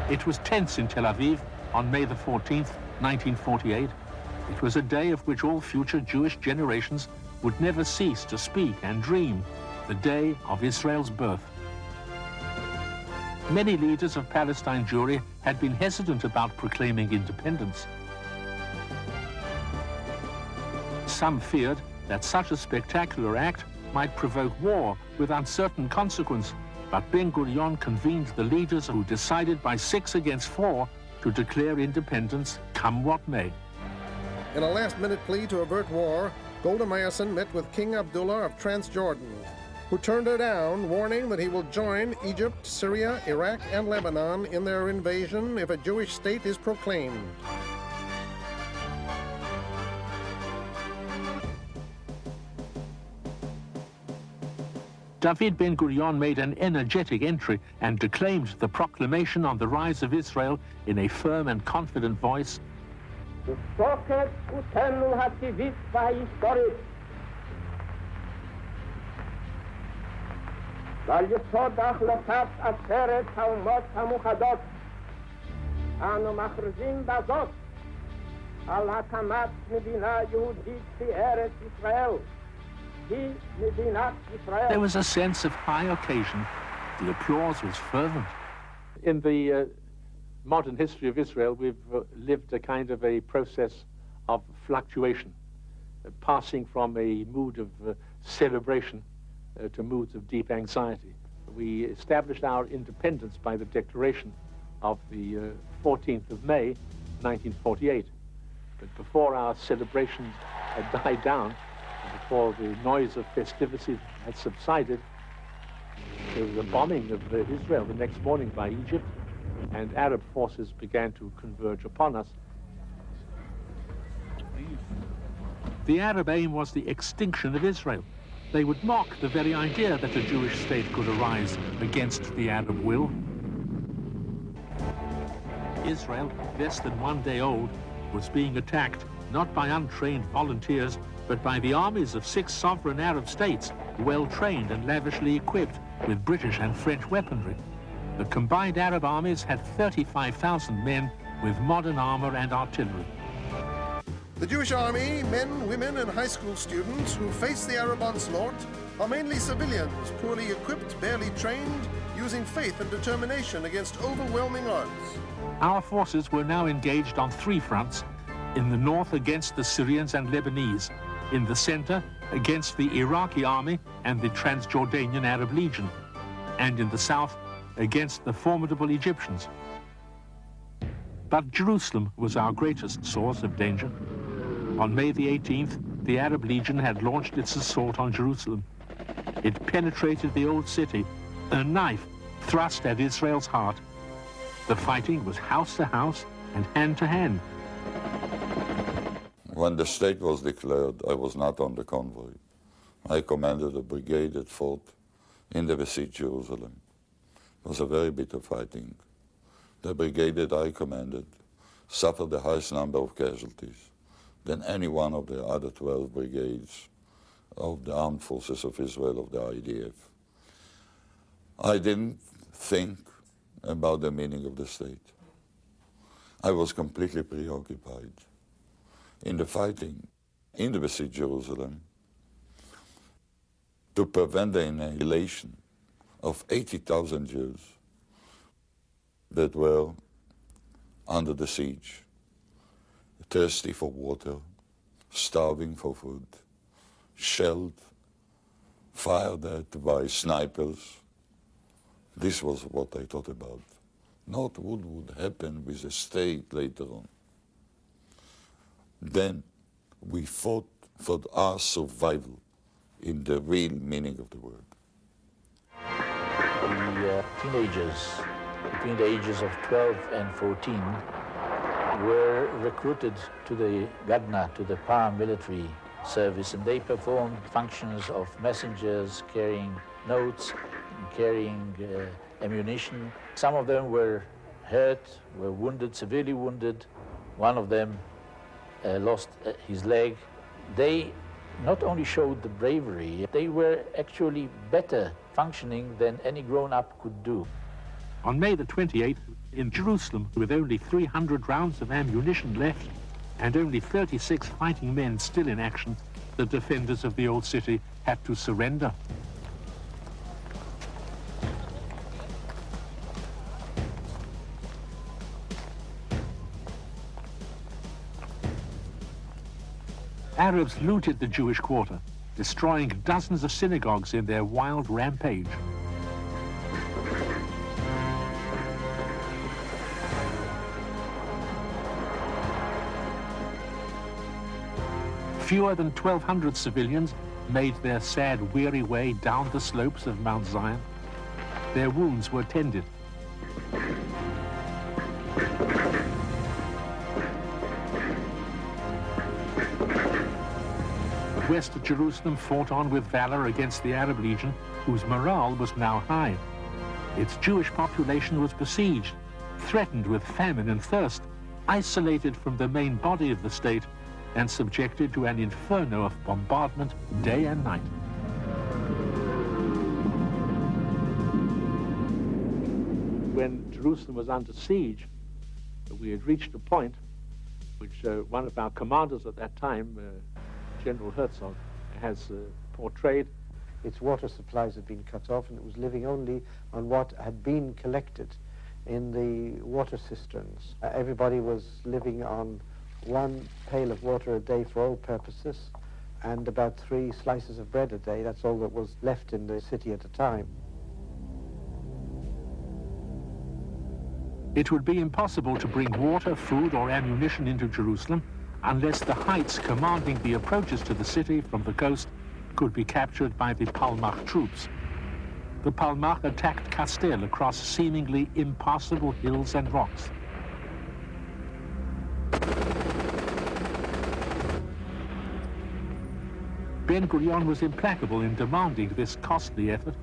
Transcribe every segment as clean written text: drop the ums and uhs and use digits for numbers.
It was tense in Tel Aviv on May the 14th, 1948. It was a day of which all future Jewish generations would never cease to speak and dream, the day of Israel's birth. Many leaders of Palestine Jewry had been hesitant about proclaiming independence. Some feared that such a spectacular act might provoke war with uncertain consequence, but Ben-Gurion convened the leaders who decided by 6 against 4 to declare independence come what may. In a last-minute plea to avert war, Golda Meir met with King Abdullah of Transjordan, who turned her down, warning that he will join Egypt, Syria, Iraq, and Lebanon in their invasion if a Jewish state is proclaimed. David Ben-Gurion made an energetic entry and declaimed the proclamation on the rise of Israel in a firm and confident voice. ועל יסוד החלטת עצרת האומות המאוחדות אנו מכריזים בזאת על הקמת מדינה יהודית בארץ ישראל. היא מדינת ישראל. There was a sense of high occasion. The applause was fervent. In the modern history of Israel, we've lived a kind of a process of fluctuation, passing from a mood of celebration to moods of deep anxiety. We established our independence by the declaration of the 14th of May, 1948. But before our celebrations had died down, and before the noise of festivities had subsided, there was a bombing of Israel the next morning by Egypt, and Arab forces began to converge upon us. The Arab aim was the extinction of Israel. They would mock the very idea that a Jewish state could arise against the Arab will. Israel, less than 1 day old, was being attacked not by untrained volunteers, but by the armies of 6 sovereign Arab states, well-trained and lavishly equipped with British and French weaponry. The combined Arab armies had 35,000 men with modern armor and artillery. The Jewish army, men, women, and high school students who face the Arab onslaught are mainly civilians, poorly equipped, barely trained, using faith and determination against overwhelming odds. Our forces were now engaged on 3 fronts: in the north against the Syrians and Lebanese, in the center against the Iraqi army and the Transjordanian Arab Legion, and in the south against the formidable Egyptians. But Jerusalem was our greatest source of danger. On May the 18th, the Arab Legion had launched its assault on Jerusalem. It penetrated the old city, a knife thrust at Israel's heart. The fighting was house to house and hand to hand. When the state was declared, I was not on the convoy. I commanded a brigade that fought in the besieged Jerusalem. It was a very bitter fighting. The brigade that I commanded suffered the highest number of casualties than any one of the other 12 brigades of the armed forces of Israel, of the IDF. I didn't think about the meaning of the state. I was completely preoccupied in the fighting in the besieged Jerusalem to prevent the annihilation of 80,000 Jews that were under the siege, thirsty for water, starving for food, shelled, fired at by snipers. This was what I thought about, not what would happen with the state later on. Then we fought for our survival in the real meaning of the word. The teenagers between the ages of 12 and 14 were recruited to the Gadna, to the paramilitary service, and they performed functions of messengers, carrying notes, carrying ammunition. Some of them were hurt, were wounded, severely wounded. One of them lost his leg. They not only showed the bravery, they were actually better functioning than any grown-up could do. On May the 28th, in Jerusalem with only 300 rounds of ammunition left and only 36 fighting men still in action, the defenders of the old city had to surrender. Arabs looted the Jewish quarter, destroying dozens of synagogues in their wild rampage. Fewer than 1,200 civilians made their sad, weary way down the slopes of Mount Zion. Their wounds were tended. West Jerusalem fought on with valor against the Arab Legion, whose morale was now high. Its Jewish population was besieged, threatened with famine and thirst, isolated from the main body of the state, and subjected to an inferno of bombardment day and night. When Jerusalem was under siege, we had reached a point which one of our commanders at that time, General Herzog, has portrayed. Its water supplies had been cut off, and it was living only on what had been collected in the water cisterns. Everybody was living on 1 pail of water a day for all purposes, and about 3 slices of bread a day. That's all that was left in the city at the time. It would be impossible to bring water, food, or ammunition into Jerusalem unless the heights commanding the approaches to the city from the coast could be captured by the Palmach troops. The Palmach attacked Castel across seemingly impassable hills and rocks. Ben-Gurion was implacable in demanding this costly effort.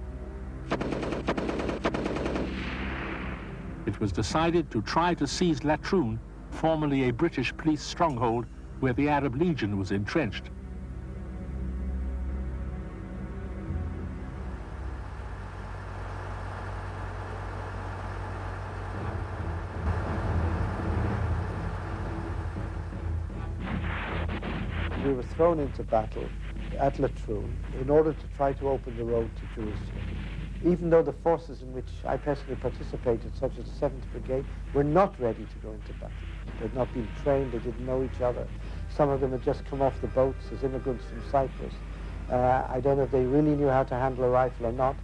It was decided to try to seize Latrun, formerly a British police stronghold where the Arab Legion was entrenched. We were thrown into battle at Latrun in order to try to open the road to Jerusalem. Even though the forces in which I personally participated, such as the 7th Brigade, were not ready to go into battle. They had not been trained, they didn't know each other. Some of them had just come off the boats as immigrants from Cyprus. I don't know if they really knew how to handle a rifle or not.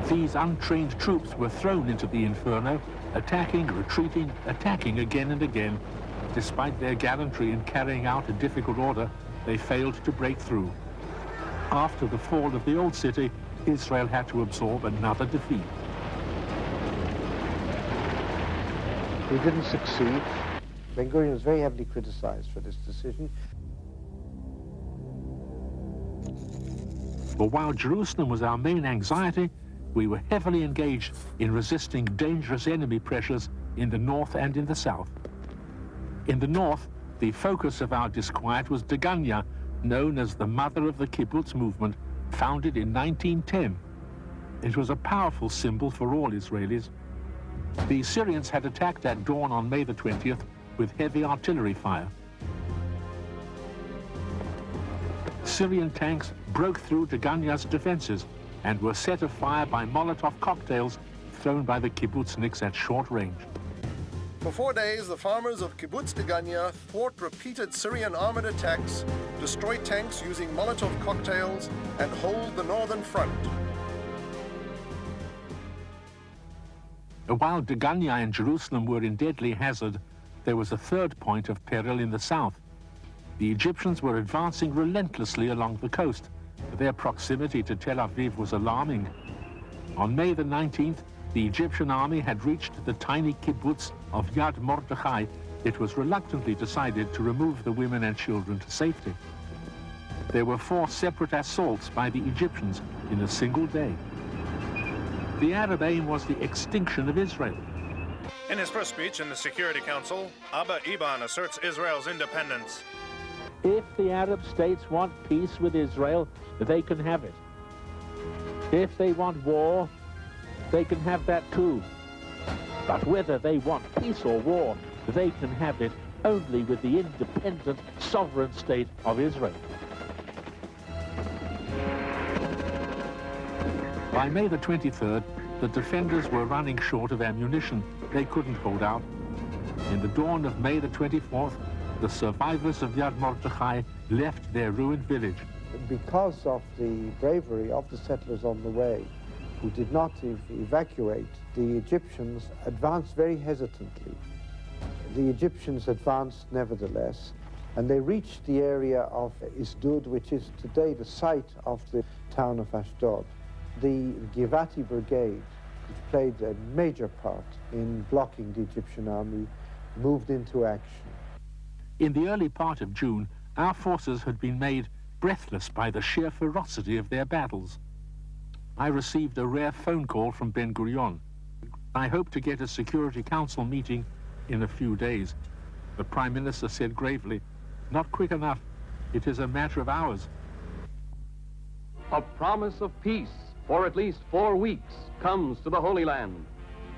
These untrained troops were thrown into the inferno, attacking, retreating, attacking again and again. Despite their gallantry in carrying out a difficult order, they failed to break through. After the fall of the old city, Israel had to absorb another defeat. We didn't succeed. Ben-Gurion was very heavily criticized for this decision. But while Jerusalem was our main anxiety, we were heavily engaged in resisting dangerous enemy pressures in the north and in the south. In the north, the focus of our disquiet was Degania, known as the mother of the kibbutz movement, founded in 1910. It was a powerful symbol for all Israelis. The Syrians had attacked at dawn on May the 20th with heavy artillery fire. Syrian tanks broke through Degania's defenses and were set afire by Molotov cocktails thrown by the kibbutzniks at short range. For 4 days, the farmers of Kibbutz Degania thwart repeated Syrian armored attacks, destroy tanks using Molotov cocktails, and hold the northern front. While Degania and Jerusalem were in deadly hazard, there was a third point of peril in the south. The Egyptians were advancing relentlessly along the coast. Their proximity to Tel Aviv was alarming. On May the 19th, the Egyptian army had reached the tiny kibbutz of Yad Mordechai. It was reluctantly decided to remove the women and children to safety. There were 4 separate assaults by the Egyptians in a single day. The Arab aim was the extinction of Israel. In his first speech in the Security Council, Abba Eban asserts Israel's independence. If the Arab states want peace with Israel, they can have it. If they want war, they can have that too. But whether they want peace or war, they can have it only with the independent, sovereign state of Israel. By May the 23rd, the defenders were running short of ammunition. They couldn't hold out. In the dawn of May the 24th, the survivors of Yad Mordechai left their ruined village. Because of the bravery of the settlers on the way, who did not evacuate, the Egyptians advanced very hesitantly. The Egyptians advanced nevertheless, and they reached the area of Isdud, which is today the site of the town of Ashdod. The Givati Brigade, which played a major part in blocking the Egyptian army, moved into action. In the early part of June, our forces had been made breathless by the sheer ferocity of their battles. I received a rare phone call from Ben-Gurion. I hope to get a Security Council meeting in a few days. The Prime Minister said gravely, "Not quick enough. It is a matter of hours." A promise of peace for at least 4 weeks comes to the Holy Land.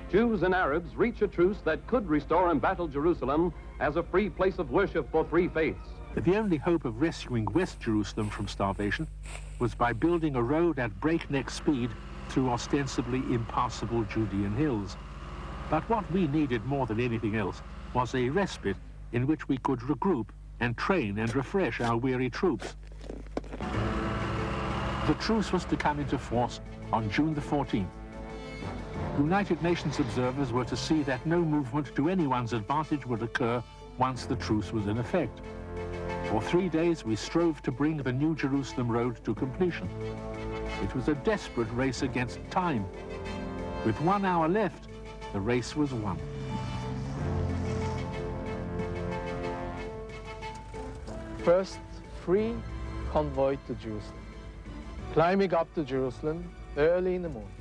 Jews and Arabs reach a truce that could restore embattled Jerusalem as a free place of worship for 3 faiths. The only hope of rescuing West Jerusalem from starvation was by building a road at breakneck speed through ostensibly impassable Judean hills. But what we needed more than anything else was a respite in which we could regroup and train and refresh our weary troops. The truce was to come into force on June the 14th. United Nations observers were to see that no movement to anyone's advantage would occur once the truce was in effect. For 3 days, we strove to bring the New Jerusalem road to completion. It was a desperate race against time. With 1 hour left, the race was won. First, free convoy to Jerusalem. Climbing up to Jerusalem early in the morning.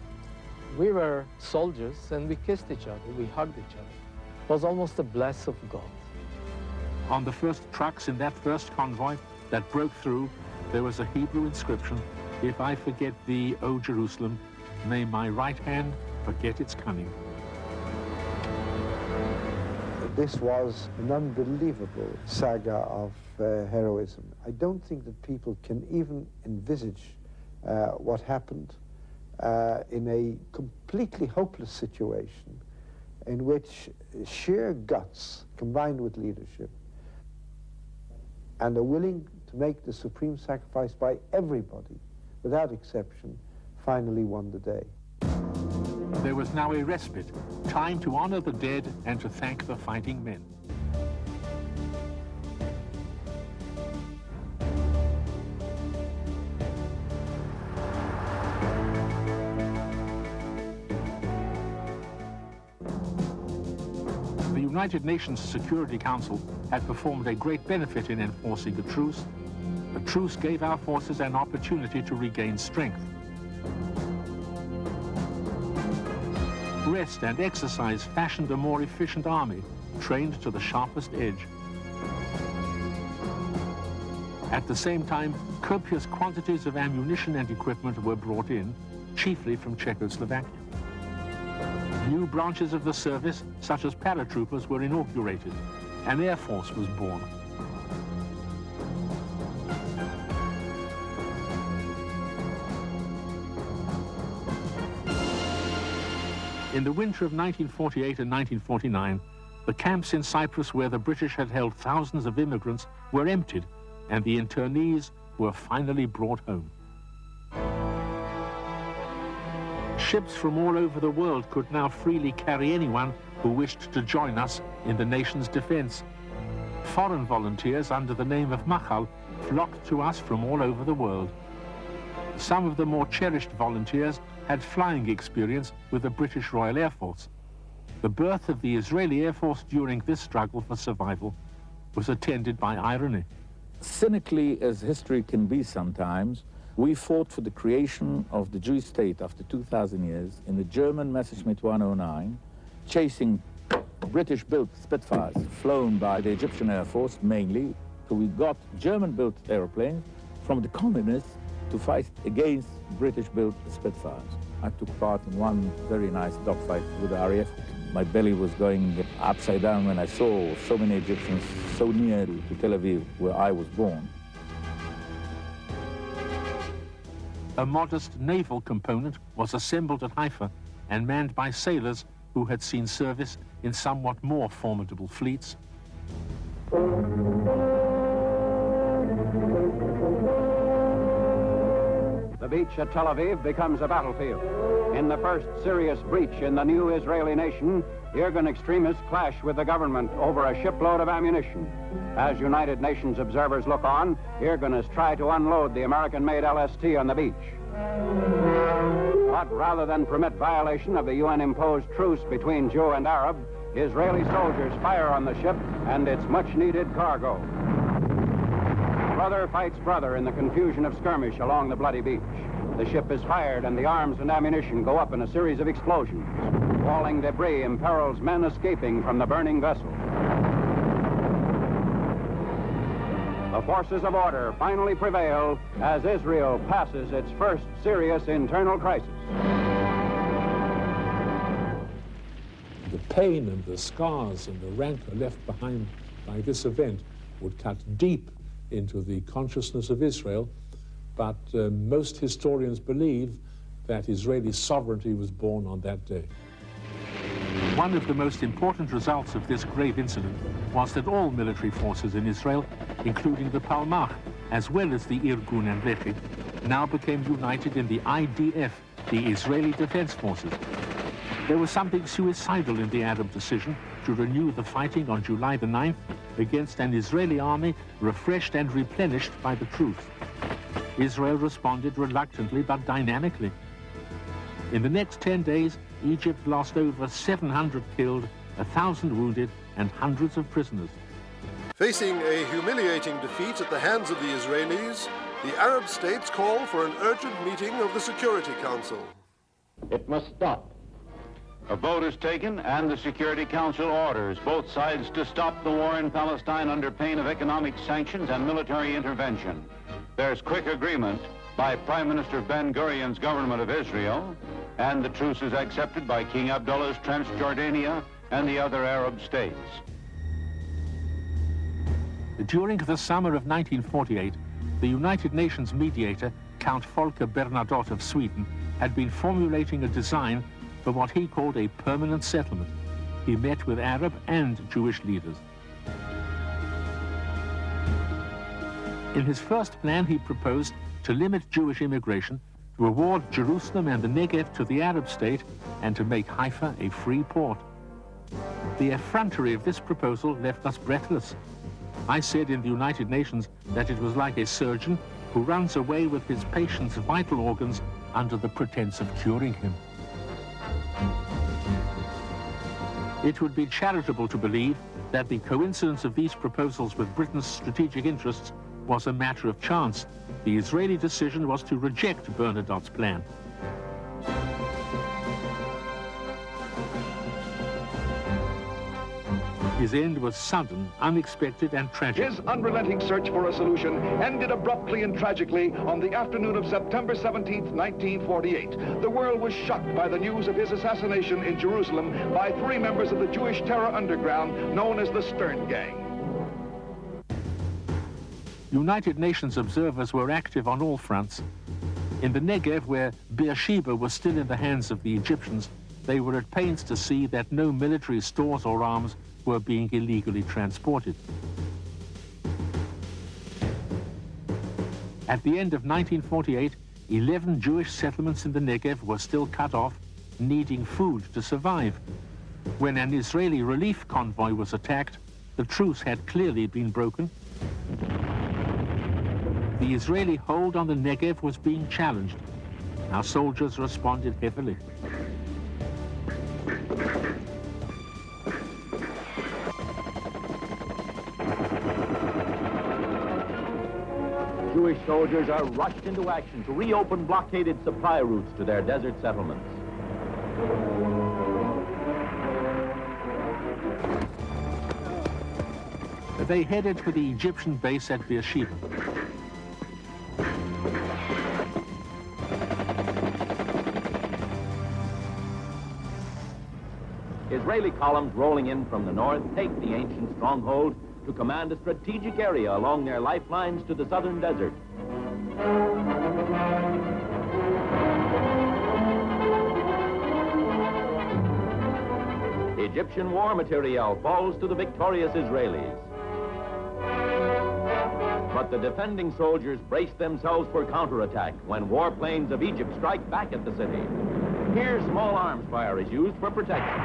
We were soldiers and we kissed each other, we hugged each other. It was almost a bless of God. On the first trucks in that first convoy that broke through, there was a Hebrew inscription, "If I forget thee, O Jerusalem, may my right hand forget its cunning." This was an unbelievable saga of heroism. I don't think that people can even envisage what happened in a completely hopeless situation in which sheer guts combined with leadership and are willing to make the supreme sacrifice by everybody, without exception, finally won the day. There was now a respite, time to honor the dead and to thank the fighting men. The United Nations Security Council had performed a great benefit in enforcing the truce. The truce gave our forces an opportunity to regain strength. Rest and exercise fashioned a more efficient army, trained to the sharpest edge. At the same time, copious quantities of ammunition and equipment were brought in, chiefly from Czechoslovakia. New branches of the service, such as paratroopers, were inaugurated. An air force was born. In the winter of 1948 and 1949, the camps in Cyprus where the British had held thousands of immigrants were emptied, and the internees were finally brought home. Ships from all over the world could now freely carry anyone who wished to join us in the nation's defense. Foreign volunteers under the name of Machal flocked to us from all over the world. Some of the more cherished volunteers had flying experience with the British Royal Air Force. The birth of the Israeli Air Force during this struggle for survival was attended by irony. Cynically as history can be sometimes, we fought for the creation of the Jewish state after 2,000 years in the German Messerschmitt 109, chasing British-built Spitfires flown by the Egyptian Air Force mainly, So we got German-built airplanes from the communists to fight against British-built Spitfires. I took part in one very nice dogfight with the RAF. My belly was going upside down when I saw so many Egyptians so near to Tel Aviv, where I was born. A modest naval component was assembled at Haifa and manned by sailors who had seen service in somewhat more formidable fleets. The beach at Tel Aviv becomes a battlefield. In the first serious breach in the new Israeli nation, Irgun extremists clash with the government over a shipload of ammunition. As United Nations observers look on, Irgunists try to unload the American-made LST on the beach. But rather than permit violation of the UN-imposed truce between Jew and Arab, Israeli soldiers fire on the ship and its much-needed cargo. Brother fights brother in the confusion of skirmish along the bloody beach. The ship is fired and the arms and ammunition go up in a series of explosions. Falling debris imperils men escaping from the burning vessel. The forces of order finally prevail as Israel passes its first serious internal crisis. The pain and the scars and the rancor left behind by this event would cut deep into the consciousness of Israel, but most historians believe that Israeli sovereignty was born on that day. One of the most important results of this grave incident was that all military forces in Israel, including the Palmach, as well as the Irgun and Lechi, now became united in the IDF, the Israeli Defense Forces. There was something suicidal in the Arab decision to renew the fighting on July the 9th against an Israeli army refreshed and replenished by the truce. Israel responded reluctantly but dynamically. In the next 10 days, Egypt lost over 700 killed, 1,000 wounded, and hundreds of prisoners. Facing a humiliating defeat at the hands of the Israelis, the Arab states call for an urgent meeting of the Security Council. It must stop. A vote is taken and the Security Council orders both sides to stop the war in Palestine under pain of economic sanctions and military intervention. There's quick agreement by Prime Minister Ben-Gurion's government of Israel, and the truce is accepted by King Abdullah's Transjordania and the other Arab states. During the summer of 1948, the United Nations mediator, Count Volker Bernadotte of Sweden, had been formulating a design for what he called a permanent settlement. He met with Arab and Jewish leaders. In his first plan, he proposed to limit Jewish immigration, to award Jerusalem and the Negev to the Arab state, and to make Haifa a free port. The effrontery of this proposal left us breathless. I said in the United Nations that it was like a surgeon who runs away with his patient's vital organs under the pretense of curing him. It would be charitable to believe that the coincidence of these proposals with Britain's strategic interests was a matter of chance. The Israeli decision was to reject Bernadotte's plan. His end was sudden, unexpected, and tragic. His unrelenting search for a solution ended abruptly and tragically on the afternoon of September 17th, 1948. The world was shocked by the news of his assassination in Jerusalem by 3 members of the Jewish terror underground known as the Stern Gang. United Nations observers were active on all fronts. In the Negev, where Beersheba was still in the hands of the Egyptians, they were at pains to see that no military stores or arms were being illegally transported. At the end of 1948, 11 Jewish settlements in the Negev were still cut off, needing food to survive. When an Israeli relief convoy was attacked, the truce had clearly been broken. The Israeli hold on the Negev was being challenged. Our soldiers responded heavily. Jewish soldiers are rushed into action to reopen blockaded supply routes to their desert settlements. They headed for the Egyptian base at Beersheba. Israeli columns rolling in from the north take the ancient stronghold to command a strategic area along their lifelines to the southern desert. Egyptian war material falls to the victorious Israelis. But the defending soldiers brace themselves for counterattack when warplanes of Egypt strike back at the city. Here, small arms fire is used for protection.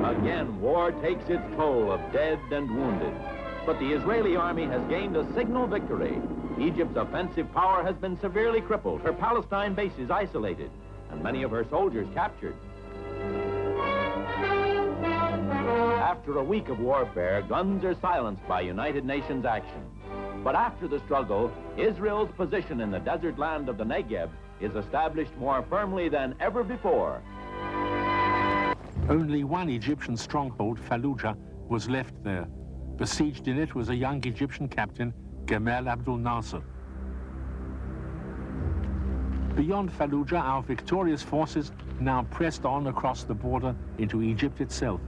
Again, war takes its toll of dead and wounded. But the Israeli army has gained a signal victory. Egypt's offensive power has been severely crippled, her Palestine base is isolated, and many of her soldiers captured. After a week of warfare, guns are silenced by United Nations action. But after the struggle, Israel's position in the desert land of the Negev is established more firmly than ever before. Only one Egyptian stronghold, Fallujah, was left there. Besieged in it was a young Egyptian captain, Gamal Abdel Nasser. Beyond Fallujah, our victorious forces now pressed on across the border into Egypt itself.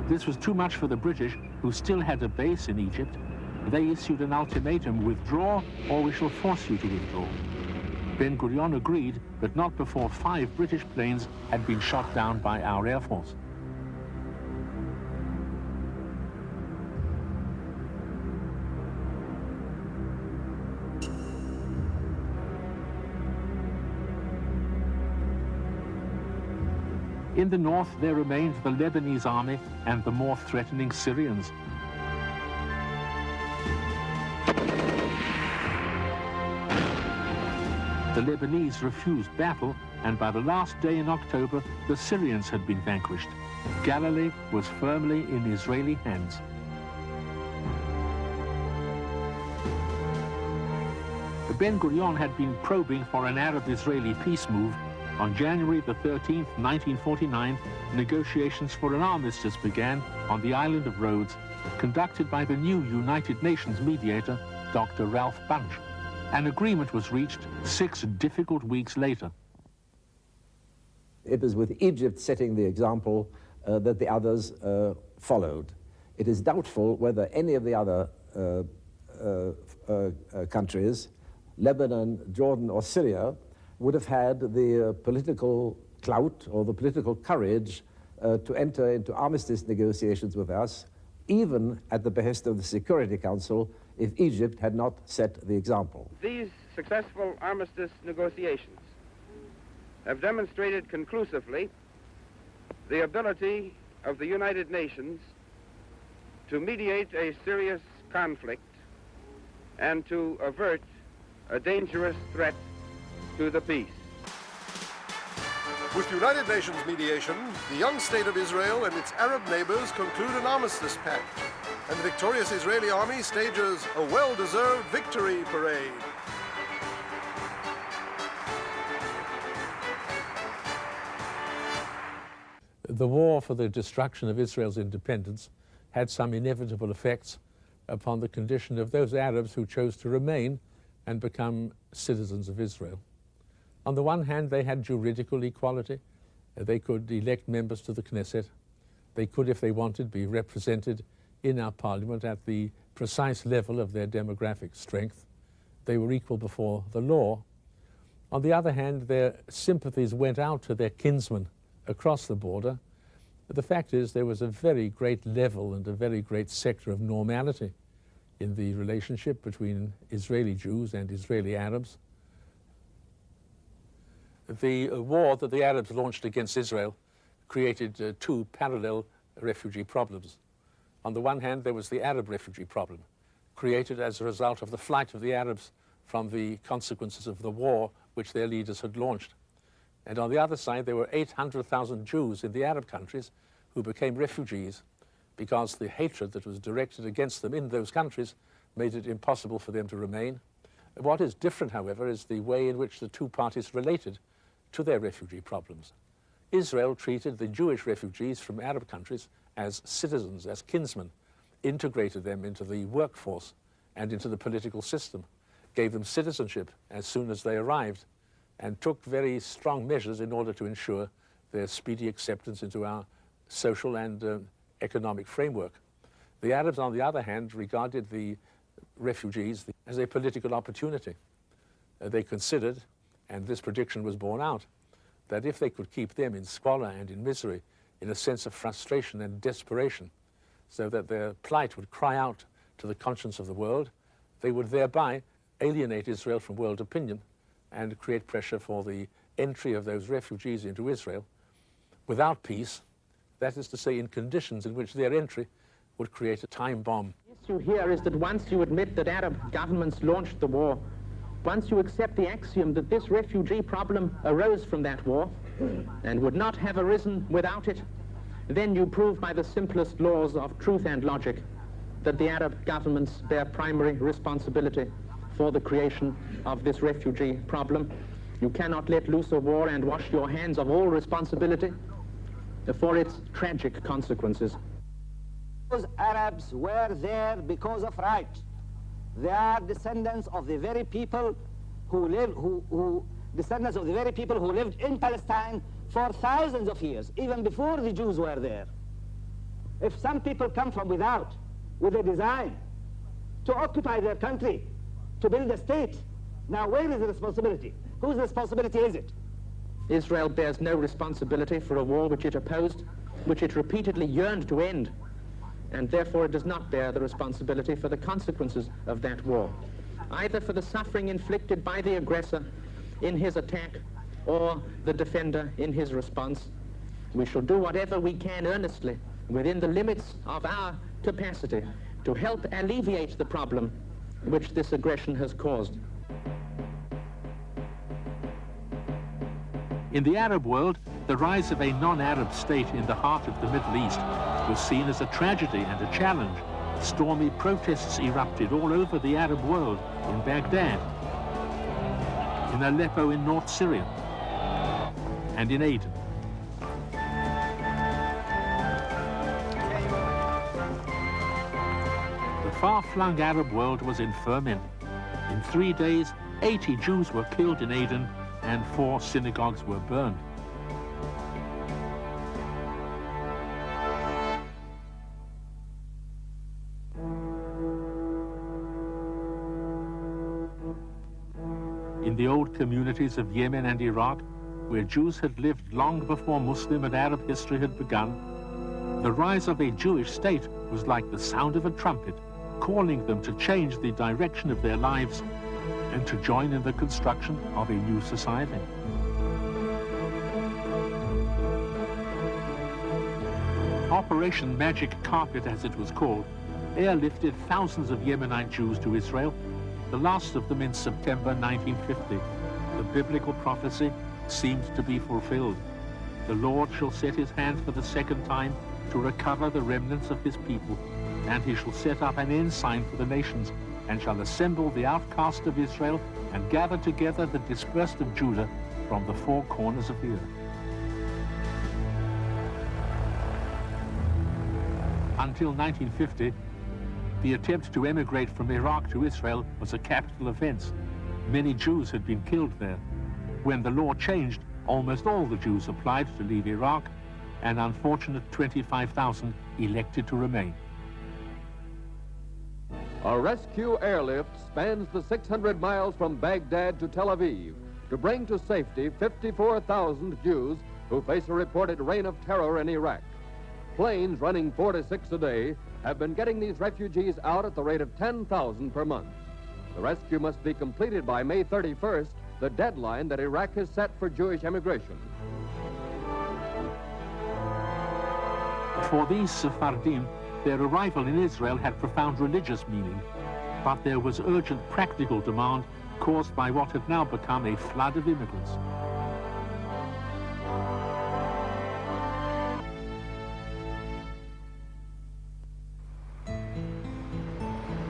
This was too much for the British, who still had a base in Egypt. They issued an ultimatum: withdraw or we shall force you to withdraw. Ben-Gurion agreed, but not before 5 British planes had been shot down by our Air Force. In the north, there remained the Lebanese army and the more threatening Syrians. The Lebanese refused battle, and by the last day in October, the Syrians had been vanquished. Galilee was firmly in Israeli hands. Ben-Gurion had been probing for an Arab-Israeli peace move. On January the 13th, 1949, negotiations for an armistice began on the island of Rhodes, conducted by the new United Nations mediator, Dr. Ralph Bunche. An agreement was reached 6 difficult weeks later. It was with Egypt setting the example that the others followed. It is doubtful whether any of the other countries, Lebanon, Jordan, or Syria, would have had the political clout or the political courage to enter into armistice negotiations with us, even at the behest of the Security Council, if Egypt had not set the example. These successful armistice negotiations have demonstrated conclusively the ability of the United Nations to mediate a serious conflict and to avert a dangerous threat to the peace. With United Nations mediation, the young state of Israel and its Arab neighbors conclude an armistice pact, and the victorious Israeli army stages a well-deserved victory parade. The war for the destruction of Israel's independence had some inevitable effects upon the condition of those Arabs who chose to remain and become citizens of Israel. On the one hand, they had juridical equality. They could elect members to the Knesset. They could, if they wanted, be represented in our parliament at the precise level of their demographic strength. They were equal before the law. On the other hand, their sympathies went out to their kinsmen across the border. But the fact is, there was a very great level and a very great sector of normality in the relationship between Israeli Jews and Israeli Arabs. The war that the Arabs launched against Israel created 2 parallel refugee problems. On the one hand, there was the Arab refugee problem, created as a result of the flight of the Arabs from the consequences of the war which their leaders had launched. And on the other side, there were 800,000 Jews in the Arab countries who became refugees because the hatred that was directed against them in those countries made it impossible for them to remain. What is different, however, is the way in which the two parties related to their refugee problems. Israel treated the Jewish refugees from Arab countries as citizens, as kinsmen, integrated them into the workforce and into the political system, gave them citizenship as soon as they arrived, and took very strong measures in order to ensure their speedy acceptance into our social and economic framework. The Arabs, on the other hand, regarded the refugees as a political opportunity. They considered, and this prediction was borne out, that if they could keep them in squalor and in misery, in a sense of frustration and desperation, so that their plight would cry out to the conscience of the world, they would thereby alienate Israel from world opinion and create pressure for the entry of those refugees into Israel without peace, that is to say, in conditions in which their entry would create a time bomb. The issue here is that once you admit that Arab governments launched the war, once you accept the axiom that this refugee problem arose from that war and would not have arisen without it, then you prove by the simplest laws of truth and logic that the Arab governments bear primary responsibility for the creation of this refugee problem. You cannot let loose a war and wash your hands of all responsibility for its tragic consequences. Those Arabs were there because of right. They are descendants of the very people who lived in Palestine for thousands of years, even before the Jews were there. If some people come from without with a design to occupy their country, to build a state, now where is the responsibility? Whose responsibility is it? Israel bears no responsibility for a war which it opposed, which it repeatedly yearned to end, and therefore it does not bear the responsibility for the consequences of that war, either for the suffering inflicted by the aggressor in his attack or the defender in his response. We shall do whatever we can earnestly within the limits of our capacity to help alleviate the problem which this aggression has caused. In the Arab world, the rise of a non-Arab state in the heart of the Middle East was seen as a tragedy and a challenge. Stormy protests erupted all over the Arab world, in Baghdad, in Aleppo in North Syria, and in Aden. The far-flung Arab world was in ferment. In 3 days, 80 Jews were killed in Aden and 4 synagogues were burned. In the old communities of Yemen and Iraq, where Jews had lived long before Muslim and Arab history had begun, the rise of a Jewish state was like the sound of a trumpet, calling them to change the direction of their lives and to join in the construction of a new society. Operation Magic Carpet, as it was called, airlifted thousands of Yemenite Jews to Israel, the last of them in September 1950. The biblical prophecy seemed to be fulfilled. The Lord shall set his hand for the second time to recover the remnants of his people, and he shall set up an ensign for the nations, and shall assemble the outcast of Israel, and gather together the dispersed of Judah from the 4 corners of the earth. Until 1950, the attempt to emigrate from Iraq to Israel was a capital offense. Many Jews had been killed there. When the law changed, almost all the Jews applied to leave Iraq, an unfortunate 25,000 elected to remain. A rescue airlift spans the 600 miles from Baghdad to Tel Aviv to bring to safety 54,000 Jews who face a reported reign of terror in Iraq. Planes running 4 to 6 a day have been getting these refugees out at the rate of 10,000 per month. The rescue must be completed by May 31st, the deadline that Iraq has set for Jewish emigration. For these Sephardim, their arrival in Israel had profound religious meaning, but there was urgent practical demand caused by what had now become a flood of immigrants.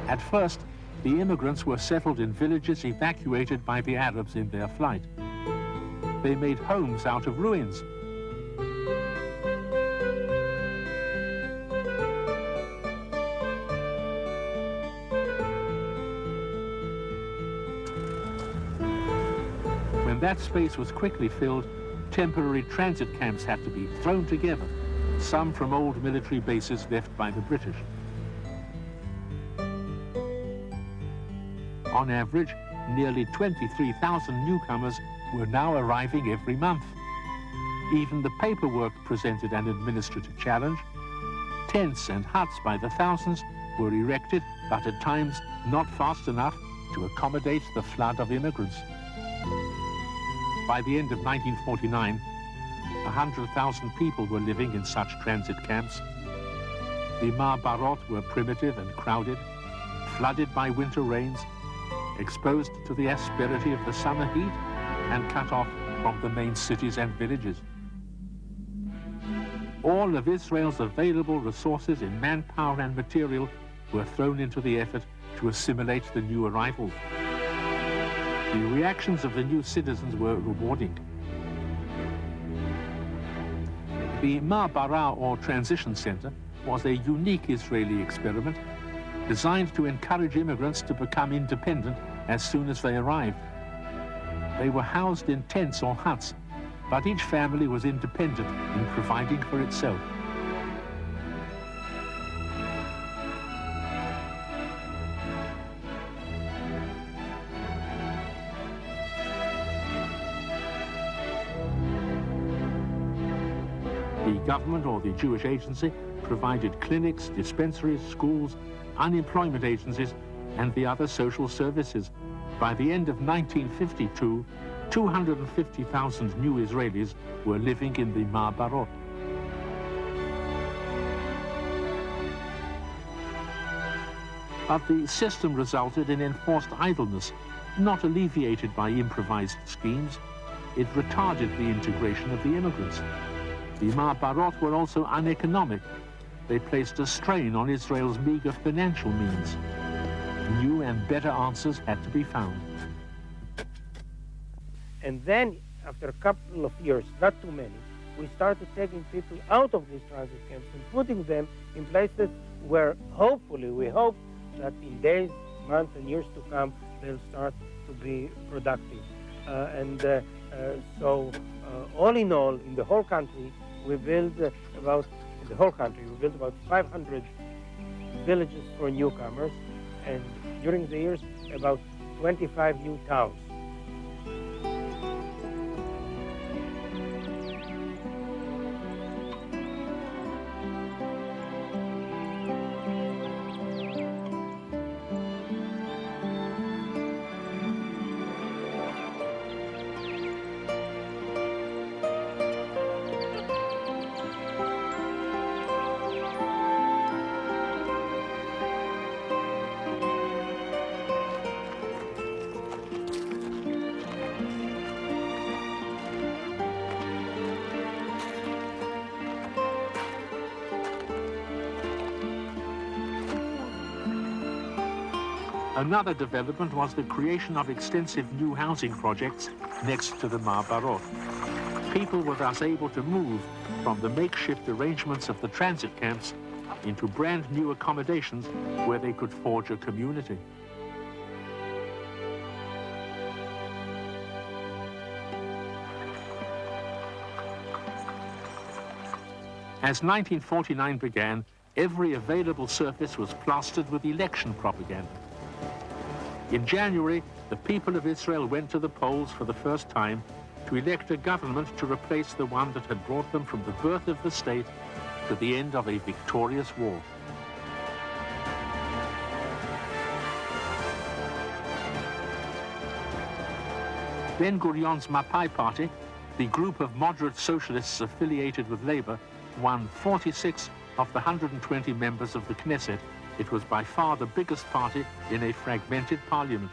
At first, the immigrants were settled in villages evacuated by the Arabs in their flight. They made homes out of ruins. When that space was quickly filled, temporary transit camps had to be thrown together, some from old military bases left by the British. On average, nearly 23,000 newcomers were now arriving every month. Even the paperwork presented an administrative challenge. Tents and huts by the thousands were erected, but at times not fast enough to accommodate the flood of immigrants. By the end of 1949, 100,000 people were living in such transit camps. The Ma'abarot were primitive and crowded, flooded by winter rains, exposed to the asperity of the summer heat, and cut off from the main cities and villages. All of Israel's available resources in manpower and material were thrown into the effort to assimilate the new arrivals. The reactions of the new citizens were rewarding. The Ma'abara, or Transition Center, was a unique Israeli experiment designed to encourage immigrants to become independent as soon as they arrived. They were housed in tents or huts, but each family was independent in providing for itself. The government or the Jewish agency provided clinics, dispensaries, schools, unemployment agencies, and the other social services. By the end of 1952, 250,000 new Israelis were living in the Ma'abarot. But the system resulted in enforced idleness, not alleviated by improvised schemes. It retarded the integration of the immigrants. The Ma'abarot were also uneconomic. They placed a strain on Israel's meager financial means. New and better answers had to be found. And then, after a couple of years, not too many, we started taking people out of these transit camps and putting them in places where hopefully, we hope that in days, months, and years to come, they'll start to be productive. So all in all, in the whole country, we built about 500 villages for newcomers, and during the years, about 25 new towns. Another development was the creation of extensive new housing projects next to the Ma'abarot. People were thus able to move from the makeshift arrangements of the transit camps into brand new accommodations where they could forge a community. As 1949 began, every available surface was plastered with election propaganda. In January, the people of Israel went to the polls for the first time to elect a government to replace the one that had brought them from the birth of the state to the end of a victorious war. Ben-Gurion's Mapai party, the group of moderate socialists affiliated with Labour, won 46 of the 120 members of the Knesset. It was by far the biggest party in a fragmented parliament.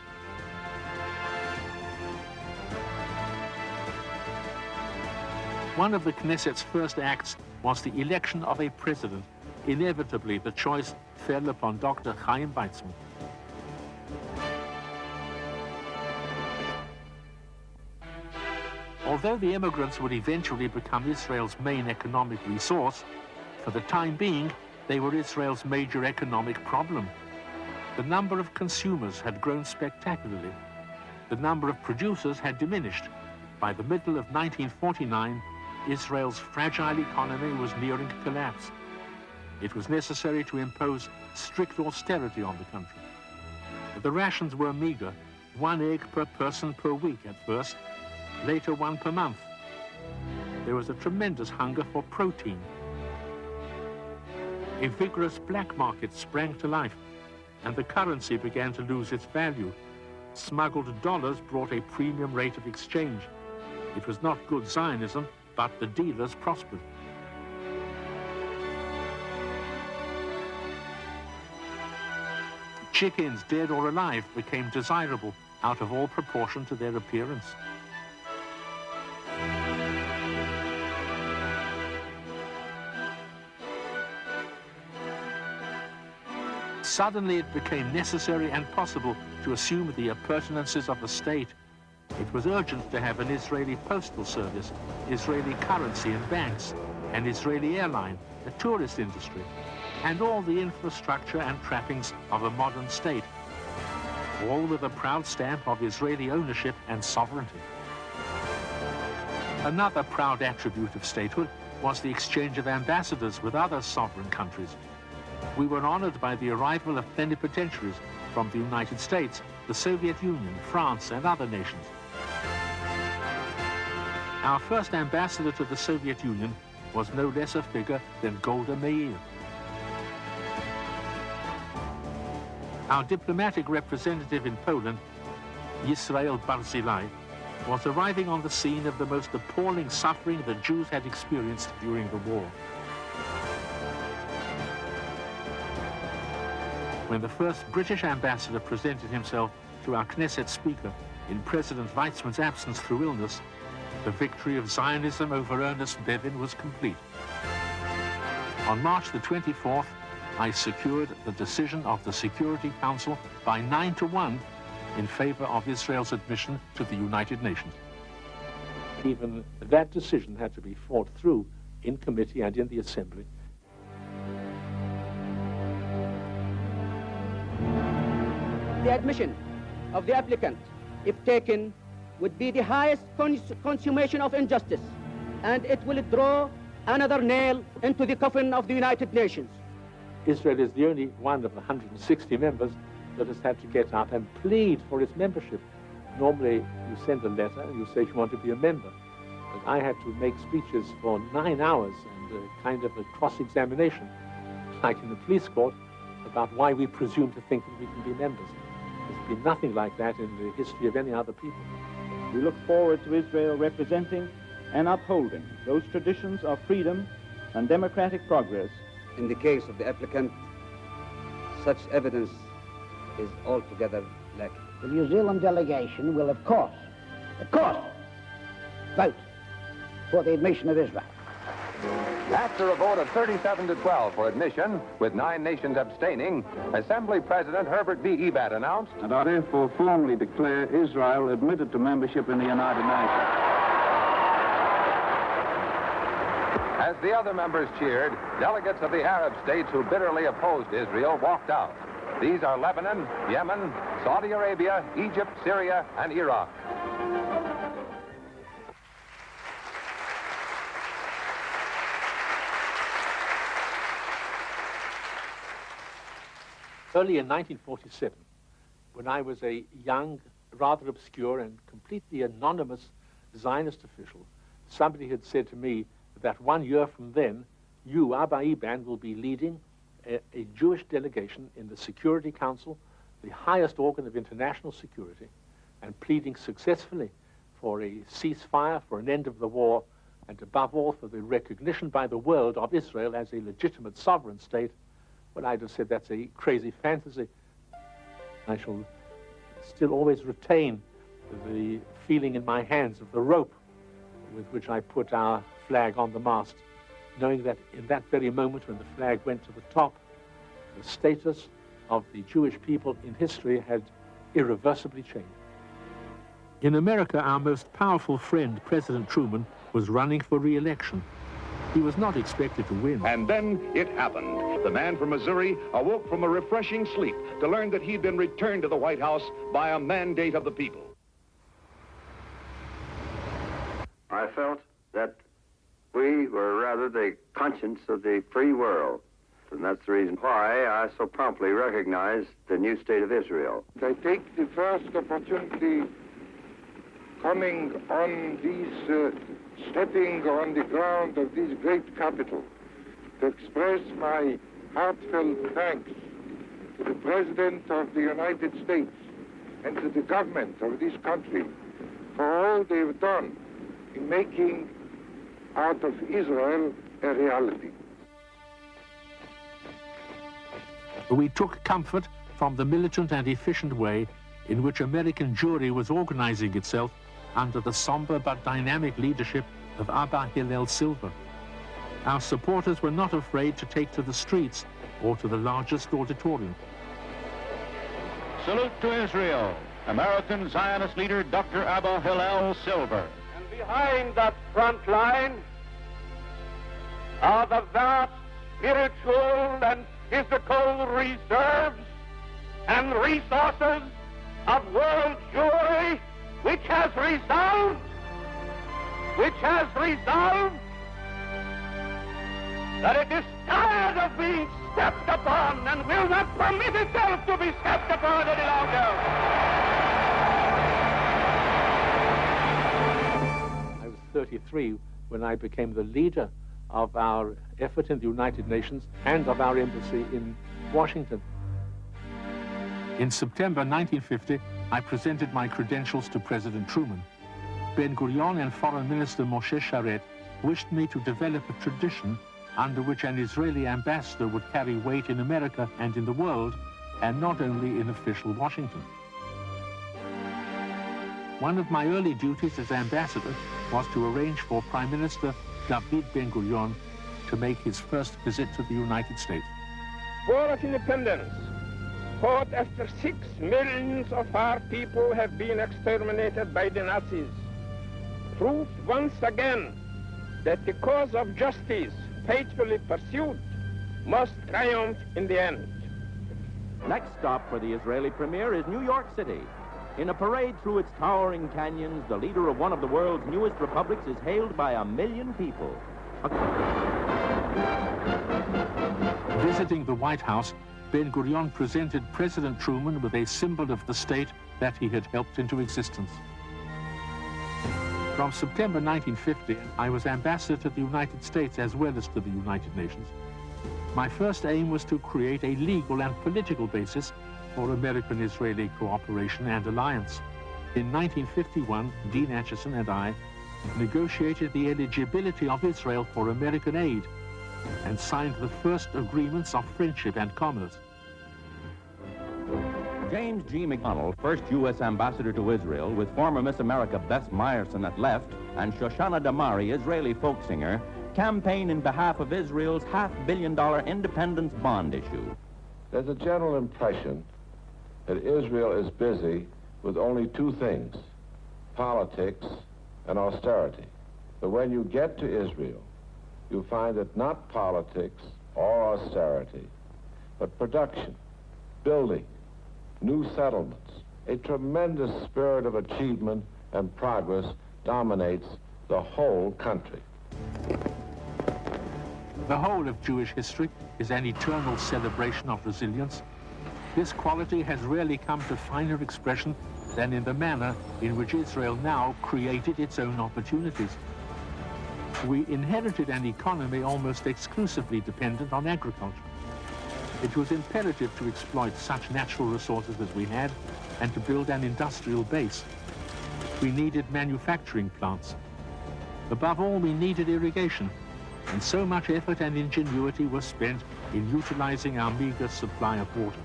One of the Knesset's first acts was the election of a president. Inevitably, the choice fell upon Dr. Chaim Weizmann. Although the immigrants would eventually become Israel's main economic resource, for the time being, they were Israel's major economic problem. The number of consumers had grown spectacularly. The number of producers had diminished. By the middle of 1949, Israel's fragile economy was nearing collapse. It was necessary to impose strict austerity on the country. The rations were meager, 1 egg per person per week at first, later 1 per month. There was a tremendous hunger for protein. A vigorous black market sprang to life, and the currency began to lose its value. Smuggled dollars brought a premium rate of exchange. It was not good Zionism, but the dealers prospered. Chickens, dead or alive, became desirable out of all proportion to their appearance. Suddenly it became necessary and possible to assume the appurtenances of the state. It was urgent to have an Israeli postal service, Israeli currency and banks, an Israeli airline, a tourist industry, and all the infrastructure and trappings of a modern state, all with a proud stamp of Israeli ownership and sovereignty. Another proud attribute of statehood was the exchange of ambassadors with other sovereign countries. We were honored by the arrival of plenipotentiaries from the United States, the Soviet Union, France, and other nations. Our first ambassador to the Soviet Union was no less a figure than Golda Meir. Our diplomatic representative in Poland, Izrail-Возрождение, was arriving on the scene of the most appalling suffering the Jews had experienced during the war. When the first British ambassador presented himself to our Knesset speaker in President Weizmann's absence through illness, the victory of Zionism over Ernest Bevin was complete. On March the 24th, I secured the decision of the Security Council by 9-1 in favor of Israel's admission to the United Nations. Even that decision had to be fought through in committee and in the Assembly. The admission of the applicant, if taken, would be the highest consummation of injustice, and it will draw another nail into the coffin of the United Nations. Israel is the only one of the 160 members that has had to get up and plead for its membership. Normally, you send a letter and you say you want to be a member. But I had to make speeches for 9 hours and kind of a cross-examination, like in the police court, about why we presume to think that we can be members. There's been nothing like that in the history of any other people. We look forward to Israel representing and upholding those traditions of freedom and democratic progress. In the case of the applicant, such evidence is altogether lacking. The New Zealand delegation will, of course, vote for the admission of Israel. After a vote of 37-12 for admission, with 9 nations abstaining, Assembly President Herbert B. Ebat announced, And I therefore formally declare Israel admitted to membership in the United Nations. As the other members cheered, delegates of the Arab states who bitterly opposed Israel walked out. These are Lebanon, Yemen, Saudi Arabia, Egypt, Syria, and Iraq. Early in 1947, when I was a young, rather obscure and completely anonymous Zionist official, somebody had said to me that 1 year from then, you, Abba Eban, will be leading a Jewish delegation in the Security Council, the highest organ of international security, and pleading successfully for a ceasefire, for an end of the war, and above all for the recognition by the world of Israel as a legitimate sovereign state. Well, I'd have said that's a crazy fantasy. I shall still always retain the feeling in my hands of the rope with which I put our flag on the mast, knowing that in that very moment when the flag went to the top, the status of the Jewish people in history had irreversibly changed. In America, our most powerful friend, President Truman, was running for re-election. He was not expected to win. And then it happened. The man from Missouri awoke from a refreshing sleep to learn that he'd been returned to the White House by a mandate of the people. I felt that we were rather the conscience of the free world. And that's the reason why I so promptly recognized the new state of Israel. I take the first opportunity coming on these, stepping on the ground of this great capital to express my heartfelt thanks to the President of the United States and to the government of this country for all they've done in making out of Israel a reality. We took comfort from the militant and efficient way in which American Jewry was organizing itself under the somber but dynamic leadership of Abba Hillel Silver. Our supporters were not afraid to take to the streets or to the largest auditorium. Salute to Israel, American Zionist leader Dr. Abba Hillel Silver. And behind that front line are the vast spiritual and physical reserves and resources of world Jewry, which has resolved that it is tired of being stepped upon and will not permit itself to be stepped upon any longer. I was 33 when I became the leader of our effort in the United Nations and of our embassy in Washington. In September 1950, I presented my credentials to President Truman. Ben-Gurion and Foreign Minister Moshe Sharet wished me to develop a tradition under which an Israeli ambassador would carry weight in America and in the world, and not only in official Washington. One of my early duties as ambassador was to arrange for Prime Minister David Ben-Gurion to make his first visit to the United States. War of independence, fought after 6 millions of our people have been exterminated by the Nazis, proved once again that the cause of justice, faithfully pursued, must triumph in the end. Next stop for the Israeli premier is New York City. In a parade through its towering canyons, the leader of one of the world's newest republics is hailed by 1 million people. Visiting the White House, Ben-Gurion presented President Truman with a symbol of the state that he had helped into existence. From September 1950, I was ambassador to the United States as well as to the United Nations. My first aim was to create a legal and political basis for American-Israeli cooperation and alliance. In 1951, Dean Acheson and I negotiated the eligibility of Israel for American aid and signed the first agreements of friendship and commerce. James G. McDonnell, first U.S. ambassador to Israel, with former Miss America Bess Meyerson at left and Shoshana Damari, Israeli folk singer, campaign in behalf of Israel's $500 million independence bond issue. There's a general impression that Israel is busy with only 2 things, politics and austerity. But when you get to Israel, you find that not politics or austerity, but production, building, new settlements, a tremendous spirit of achievement and progress dominates the whole country. The whole of Jewish history is an eternal celebration of resilience. This quality has rarely come to finer expression than in the manner in which Israel now created its own opportunities. We inherited an economy almost exclusively dependent on agriculture. It was imperative to exploit such natural resources as we had and to build an industrial base. We needed manufacturing plants. Above all, we needed irrigation, and so much effort and ingenuity was spent in utilizing our meager supply of water.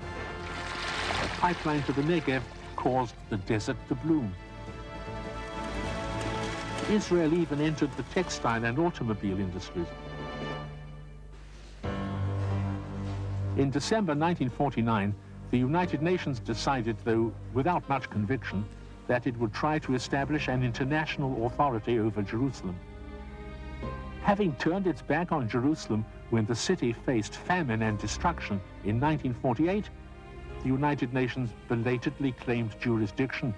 A pipeline to the Negev caused the desert to bloom. Israel even entered the textile and automobile industries. In December 1949, the United Nations decided, though without much conviction, that it would try to establish an international authority over Jerusalem. Having turned its back on Jerusalem when the city faced famine and destruction in 1948, the United Nations belatedly claimed jurisdiction.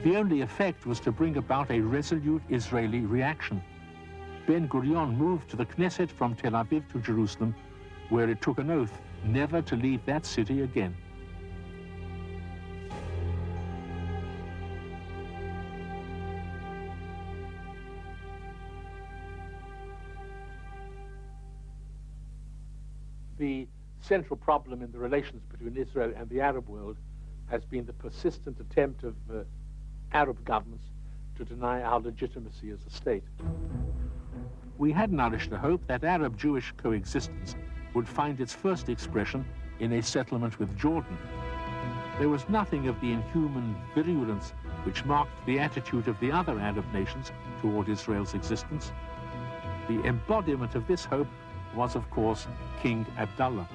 The only effect was to bring about a resolute Israeli reaction. Ben-Gurion moved to the Knesset from Tel Aviv to Jerusalem, where it took an oath never to leave that city again. The central problem in the relations between Israel and the Arab world has been the persistent attempt of Arab governments to deny our legitimacy as a state. We had nourished the hope that Arab-Jewish coexistence would find its first expression in a settlement with Jordan. There was nothing of the inhuman virulence which marked the attitude of the other Arab nations toward Israel's existence. The embodiment of this hope was, of course, King Abdullah.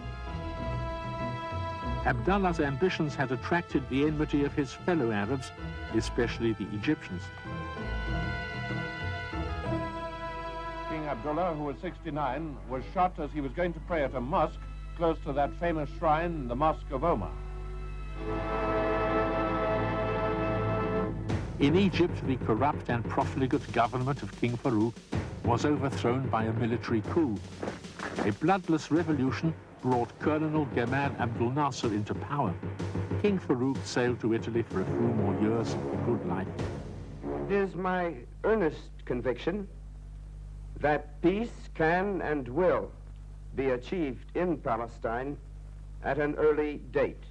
Abdullah's ambitions had attracted the enmity of his fellow Arabs, especially the Egyptians. King Abdullah, who was 69, was shot as he was going to pray at a mosque close to that famous shrine, the Mosque of Omar. In Egypt, the corrupt and profligate government of King Farouk was overthrown by a military coup. A bloodless revolution brought Colonel Gamal Abdel Nasser into power. King Farouk sailed to Italy for a few more years of good life. It is my earnest conviction that peace can and will be achieved in Palestine at an early date.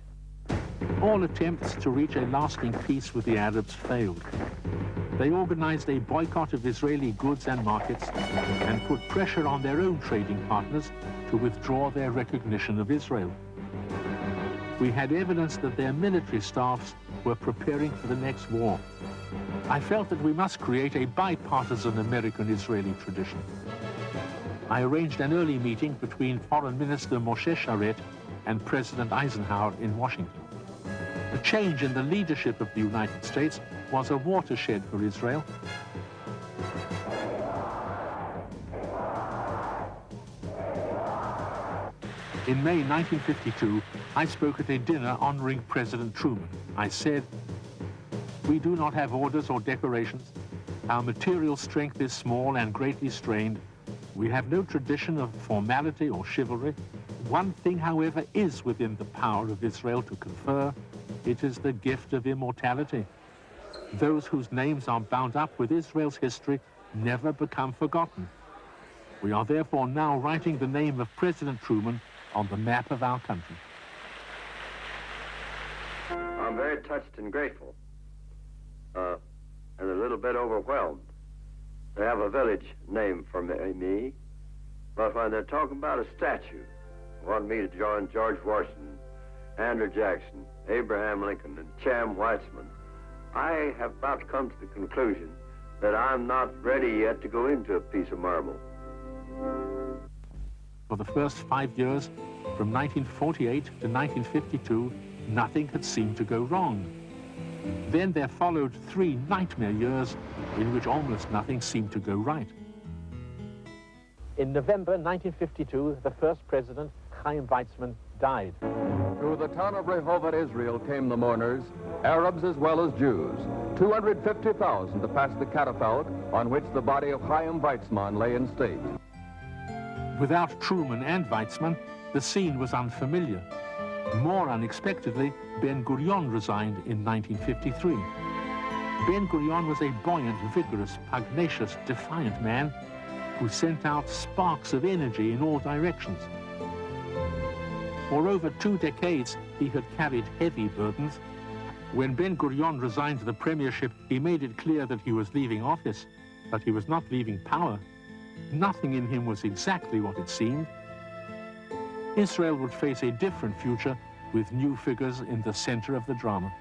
All attempts to reach a lasting peace with the Arabs failed. They organized a boycott of Israeli goods and markets and put pressure on their own trading partners to withdraw their recognition of Israel. We had evidence that their military staffs were preparing for the next war. I felt that we must create a bipartisan American-Israeli tradition. I arranged an early meeting between Foreign Minister Moshe Sharet and President Eisenhower in Washington. The change in the leadership of the United States was a watershed for Israel. In May 1952, I spoke at a dinner honoring President Truman. I said, "We do not have orders or decorations. Our material strength is small and greatly strained. We have no tradition of formality or chivalry. One thing, however, is within the power of Israel to confer. It is the gift of immortality. Those whose names are bound up with Israel's history never become forgotten. We are therefore now writing the name of President Truman on the map of our country." I'm very touched and grateful, and a little bit overwhelmed. They have a village name for me, but when they're talking about a statue, want me to join George Washington, Andrew Jackson, Abraham Lincoln, and Cham Weizmann, I have about come to the conclusion that I'm not ready yet to go into a piece of marble. For the first 5 years, from 1948 to 1952, nothing had seemed to go wrong. Then there followed 3 nightmare years in which almost nothing seemed to go right. In November 1952, the first president, Chaim Weizmann, died. To the town of Rehovot, Israel, came the mourners, Arabs as well as Jews. 250,000 to pass the catafalque on which the body of Chaim Weizmann lay in state. Without Truman and Weizmann, the scene was unfamiliar. More unexpectedly, Ben-Gurion resigned in 1953. Ben-Gurion was a buoyant, vigorous, pugnacious, defiant man who sent out sparks of energy in all directions. For over 2 decades, he had carried heavy burdens. When Ben-Gurion resigned the premiership, he made it clear that he was leaving office, but he was not leaving power. Nothing in him was exactly what it seemed. Israel would face a different future with new figures in the center of the drama.